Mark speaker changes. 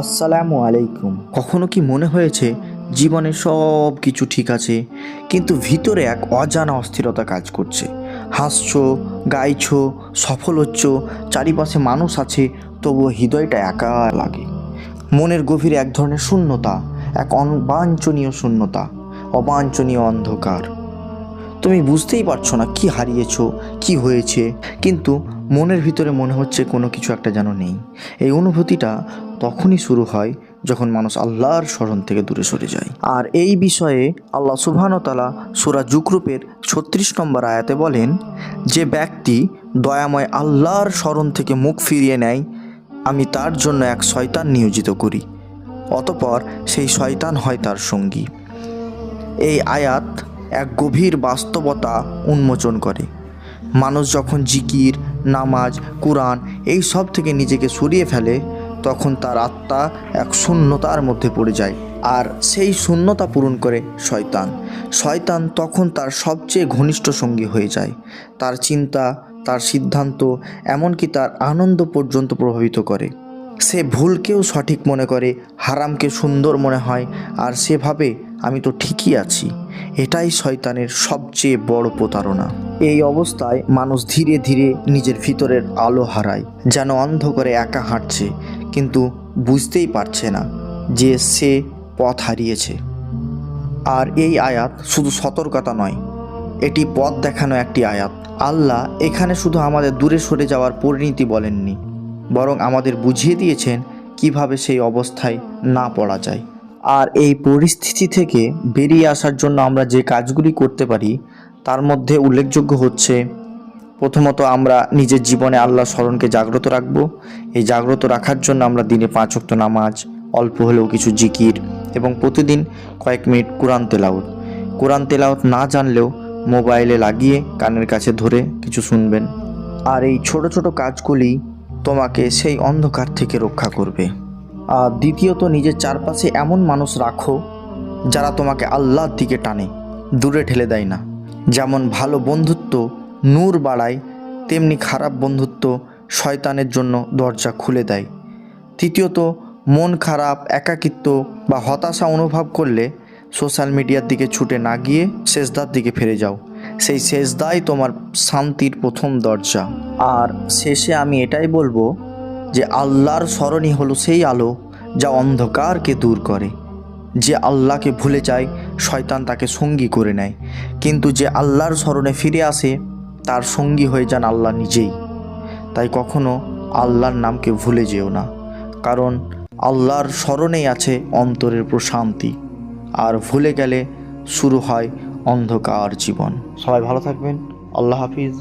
Speaker 1: আসসালামু আলাইকুম। কখনো কি মনে হয়েছে জীবনে সব কিছু ঠিক আছে, কিন্তু ভিতরে এক অজানা অস্থিরতা কাজ করছে? হাসছো, গাইছো, সফল হচ্ছ, চারিপাশে মানুষ আছে, তবুও হৃদয়টা একা লাগে। মনের গভীরে এক ধরনের শূন্যতা, এক অবাঞ্ছনীয় শূন্যতা, অবাঞ্ছনীয় অন্ধকার। তুমি বুঝতেই পারছো না কি হারিয়েছো, কি হয়েছে, কিন্তু মনের ভিতরে মনে হচ্ছে কোনো কিছু একটা যেন নেই। এই অনুভূতিটা তখনই শুরু হয় যখন মানুষ আল্লাহর স্মরণ থেকে দূরে সরে যায়। আর এই বিষয়ে আল্লাহ সুবহানাহু ওয়া তাআলা সূরা যুকরুপের ৩৬ নম্বর আয়াতে বলেন, যে ব্যক্তি দয়াময় আল্লাহর স্মরণ থেকে মুখ ফিরিয়ে নেয়, আমি তার জন্য এক শয়তান নিয়োজিত করি, অতঃপর সেই শয়তান হয় তার সঙ্গী। এই আয়াত এক গভীর বাস্তবতা উন্মোচন করে। মানুষ যখন জিকির, নামাজ, কোরআন এই সব থেকে নিজেকে সরিয়ে ফেলে, তখন তার আত্মা এক শূন্যতার মধ্যে পড়ে যায়। আর সেই শূন্যতা পূরণ করে শয়তান। শয়তান তখন তার সবচেয়ে ঘনিষ্ঠ সঙ্গী হয়ে যায়। তার চিন্তা, তার সিদ্ধান্ত, এমনকি তার আনন্দ পর্যন্ত প্রভাবিত করে। সে ভুলকেও সঠিক মনে করে, হারামকে সুন্দর মনে হয়, আর সেভাবে আমি তো ঠিকই আছি। এটাই শয়তানের সবচেয়ে বড় প্রতারণা। এই অবস্থায় মানুষ ধীরে ধীরে নিজের ভিতরের আলো হারায়, যেন অন্ধকারে একা হাঁটছে, কিন্তু বুঝতেই পারছে না যে সে পথ হারিয়েছে। আর এই আয়াত শুধু সতর্কতা নয়, এটি পথ দেখানো একটি আয়াত। আল্লাহ এখানে শুধু আমাদের দূরে সরে যাওয়ার পরিণতি বলেননি, বরং আমাদের বুঝিয়ে দিয়েছেন কিভাবে সেই অবস্থায় না পড়া যায়। আর এই পরিস্থিতি থেকে বেরিয়ে আসার জন্য আমরা যে কাজগুলি করতে পারি তার মধ্যে উল্লেখযোগ্য হচ্ছে, প্রথমত আমরা নিজের জীবনে আল্লাহ স্মরণকে জাগ্রত রাখব। এই জাগ্রত রাখার জন্য আমরা দিনে 5 ওয়াক্ত নামাজ, অল্প হলেও কিছু জিকির, এবং প্রতিদিন কয়েক মিনিট কোরআন তেলাওয়াত না জানলেও মোবাইলে লাগিয়ে কানের কাছে ধরে কিছু শুনবেন। আর এই ছোট ছোট কাজগুলি তোমাকে সেই অন্ধকার থেকে রক্ষা করবে। আর দ্বিতীয়ত, নিজের চারপাশে এমন মানুষ রাখো যারা তোমাকে আল্লাহর দিকে টানে, দূরে ঠেলে দেয় না। যেমন ভালো বন্ধুত্ব নূর বাড়ায়, তেমনি খারাপ বন্ধুত্ব শয়তানের জন্য দরজা খুলে দেয়। তৃতীয়ত, মন খারাপ, একাকিত্ব বা হতাশা অনুভব করলে সোশ্যাল মিডিয়ার দিকে ছুটে না গিয়ে সেজদার দিকে ফিরে যাও। সেই সেজদাই তোমার শান্তির প্রথম দরজা। আর শেষে আমি এটাই বলবো যে আল্লাহর স্মরণই হলো সেই আলো যা অন্ধকারকে দূর করে। যে আল্লাহকে ভুলে যায়, শয়তান তাকে সঙ্গী করে নেয়, কিন্তু যে আল্লাহর স্মরণে ফিরে আসে তার সঙ্গী হয়ে যান আল্লাহ নিজেই। তাই কখনো আল্লাহর নামকে ভুলে যেও না, কারণ আল্লাহর স্মরণেই আছে অন্তরের প্রশান্তি। আর ভুলে গেলে শুরু হয় অন্ধকার জীবন। সবাই ভালো থাকবেন। আল্লাহ হাফিজ।